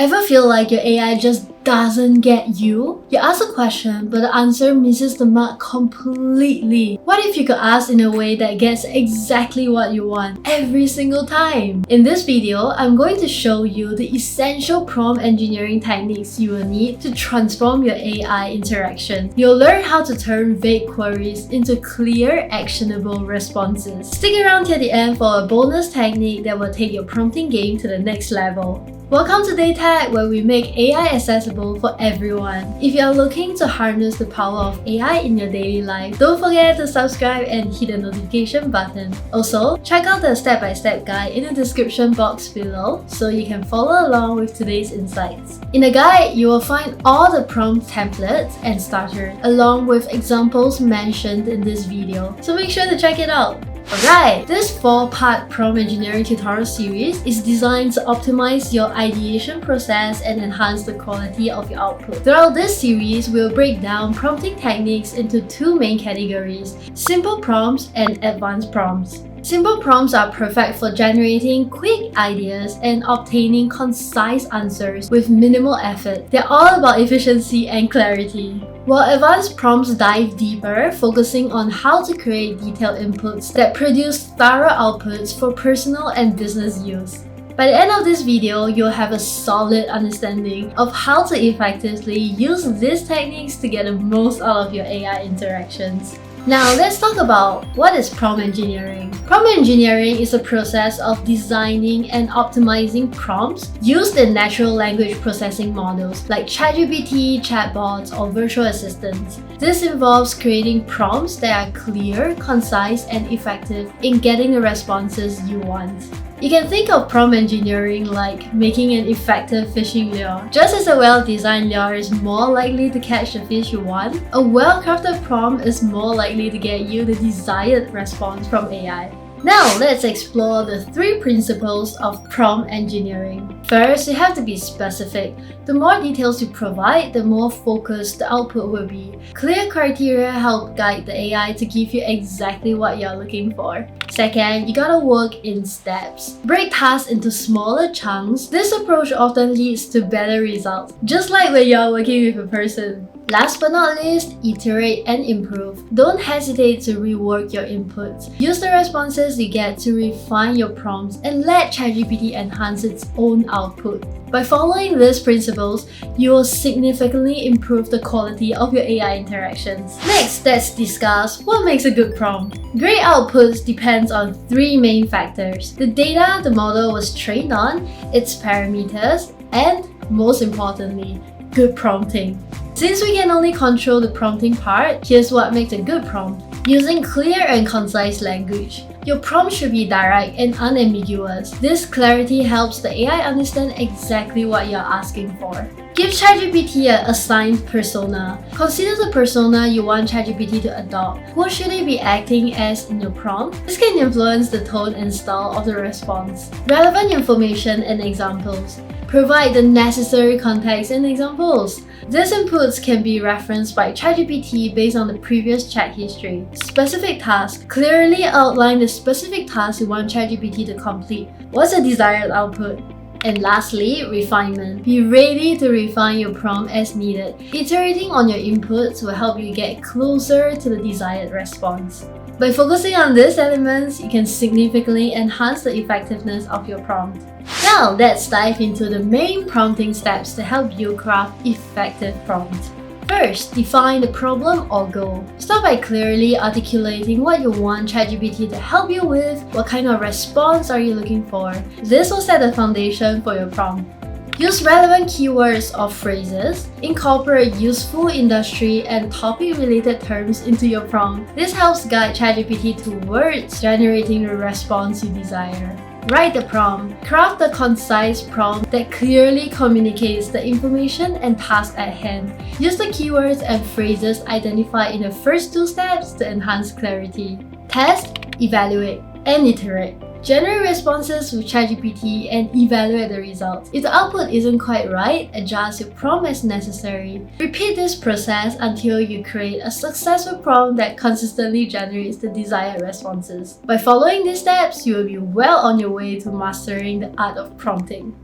Ever feel like your AI just doesn't get you? You ask a question, but the answer misses the mark completely. What if you could ask in a way that gets exactly what you want every single time? In this video, I'm going to show you the essential prompt engineering techniques you will need to transform your AI interaction. You'll learn how to turn vague queries into clear, actionable responses. Stick around till the end for a bonus technique that will take your prompting game to the next level. Welcome to DayTech, where we make AI accessible for everyone. If you are looking to harness the power of AI in your daily life, don't forget to subscribe and hit the notification button. Also, check out the step-by-step guide in the description box below so you can follow along with today's insights. In the guide, you will find all the prompt templates and starters, along with examples mentioned in this video, so make sure to check it out. Alright, this 4-part prompt engineering tutorial series is designed to optimize your ideation process and enhance the quality of your output. Throughout this series, we'll break down prompting techniques into two main categories: simple prompts and advanced prompts. Simple prompts are perfect for generating quick ideas and obtaining concise answers with minimal effort. They're all about efficiency and clarity. While advanced prompts dive deeper, focusing on how to create detailed inputs that produce thorough outputs for personal and business use. By the end of this video, you'll have a solid understanding of how to effectively use these techniques to get the most out of your AI interactions. Now, let's talk about what is prompt engineering. Prompt engineering is a process of designing and optimizing prompts used in natural language processing models like ChatGPT, chatbots, or virtual assistants. This involves creating prompts that are clear, concise, and effective in getting the responses you want. You can think of prompt engineering like making an effective fishing lure. Just as a well-designed lure is more likely to catch the fish you want, a well-crafted prompt is more likely to get you the desired response from AI. Now, let's explore the 3 principles of prompt engineering. First, you have to be specific. The more details you provide, the more focused the output will be. Clear criteria help guide the AI to give you exactly what you're looking for. Second, you gotta work in steps. Break tasks into smaller chunks. This approach often leads to better results, just like when you're working with a person. Last but not least, iterate and improve. Don't hesitate to rework your inputs. Use the responses you get to refine your prompts and let ChatGPT enhance its own output. By following these principles, you will significantly improve the quality of your AI interactions. Next, let's discuss what makes a good prompt. Great outputs depends on 3 main factors: the data the model was trained on, its parameters, and most importantly, good prompting. Since we can only control the prompting part, here's what makes a good prompt. Using clear and concise language. Your prompt should be direct and unambiguous. This clarity helps the AI understand exactly what you're asking for. Give ChatGPT an assigned persona. Consider the persona you want ChatGPT to adopt. Who should it be acting as in your prompt? This can influence the tone and style of the response. Relevant information and examples. Provide the necessary context and examples. These inputs can be referenced by ChatGPT based on the previous chat history. Specific tasks. Clearly outline the specific task you want ChatGPT to complete. What's the desired output? And lastly, refinement. Be ready to refine your prompt as needed. Iterating on your inputs will help you get closer to the desired response. By focusing on these elements, you can significantly enhance the effectiveness of your prompt. Now, let's dive into the main prompting steps to help you craft effective prompts. First, define the problem or goal. Start by clearly articulating what you want ChatGPT to help you with. What kind of response are you looking for? This will set the foundation for your prompt. Use relevant keywords or phrases. Incorporate useful industry and topic-related terms into your prompt. This helps guide ChatGPT towards generating the response you desire. Write the prompt. Craft a concise prompt that clearly communicates the information and task at hand. Use the keywords and phrases identified in the first 2 steps to enhance clarity. Test, evaluate, and iterate. Generate responses with ChatGPT and evaluate the results. If the output isn't quite right, adjust your prompt as necessary. Repeat this process until you create a successful prompt that consistently generates the desired responses. By following these steps, you will be well on your way to mastering the art of prompting.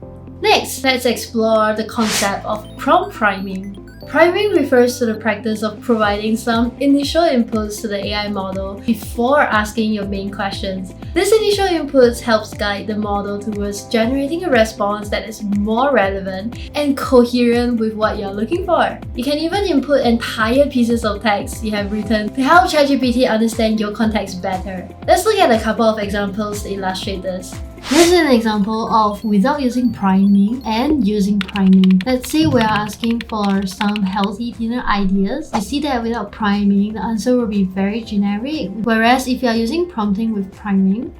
Next, let's explore the concept of prompt priming. Priming refers to the practice of providing some initial inputs to the AI model before asking your main questions. This initial inputs helps guide the model towards generating a response that is more relevant and coherent with what you're looking for. You can even input entire pieces of text you have written to help ChatGPT understand your context better. Let's look at a couple of examples to illustrate this. Here's an example of without using priming and using priming. Let's say we're asking for some healthy dinner ideas. You see that without priming, the answer will be very generic. Whereas if you are using prompting with priming,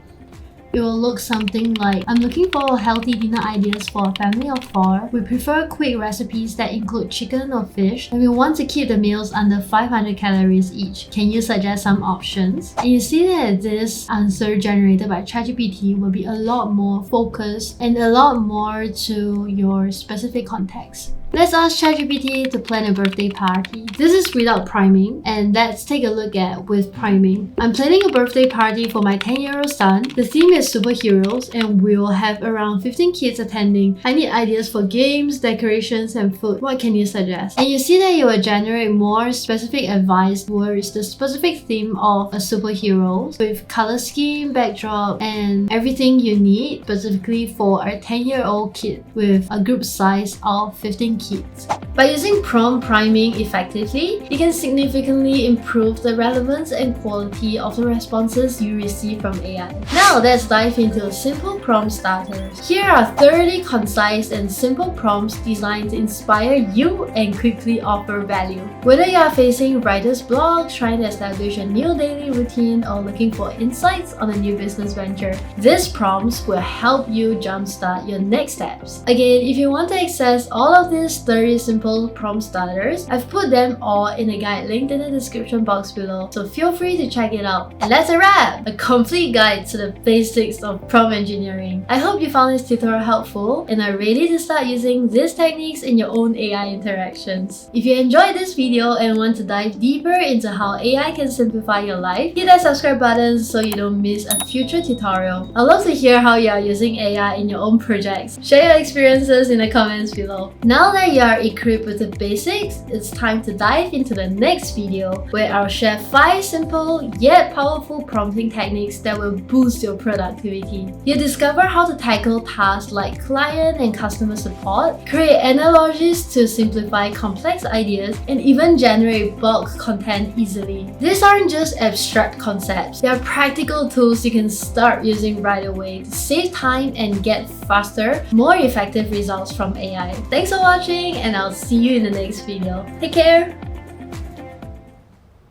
it will look something like, I'm looking for healthy dinner ideas for a family of 4. We prefer quick recipes that include chicken or fish, and we want to keep the meals under 500 calories each. Can you suggest some options? And you see that this answer generated by ChatGPT will be a lot more focused and a lot more to your specific context. Let's ask ChatGPT to plan a birthday party. This is without priming, and let's take a look at with priming. I'm planning a birthday party for my 10-year-old son. The theme is superheroes, and we'll have around 15 kids attending. I need ideas for games, decorations, and food. What can you suggest? And you see that it will generate more specific advice towards the specific theme of a superhero with color scheme, backdrop, and everything you need specifically for a 10-year-old kid with a group size of 15 kids. By using prompt priming effectively, you can significantly improve the relevance and quality of the responses you receive from AI. Now let's dive into simple prompt starters. Here are 30 concise and simple prompts designed to inspire you and quickly offer value. Whether you are facing writer's block, trying to establish a new daily routine, or looking for insights on a new business venture, these prompts will help you jumpstart your next steps. Again, if you want to access all of these 30 simple prompt starters, I've put them all in a guide linked in the description box below, so feel free to check it out. And that's a wrap! A complete guide to the basics of prompt engineering. I hope you found this tutorial helpful and are ready to start using these techniques in your own AI interactions. If you enjoyed this video and want to dive deeper into how AI can simplify your life, hit that subscribe button so you don't miss a future tutorial. I'd love to hear how you are using AI in your own projects. Share your experiences in the comments below. Now that you are equipped with the basics, it's time to dive into the next video where I'll share 5 simple yet powerful prompting techniques that will boost your productivity. You'll discover how to tackle tasks like client and customer support, create analogies to simplify complex ideas, and even generate bulk content easily. These aren't just abstract concepts, they are practical tools you can start using right away to save time and get faster, more effective results from AI. Thanks for watching, and I'll see you in the next video. Take care!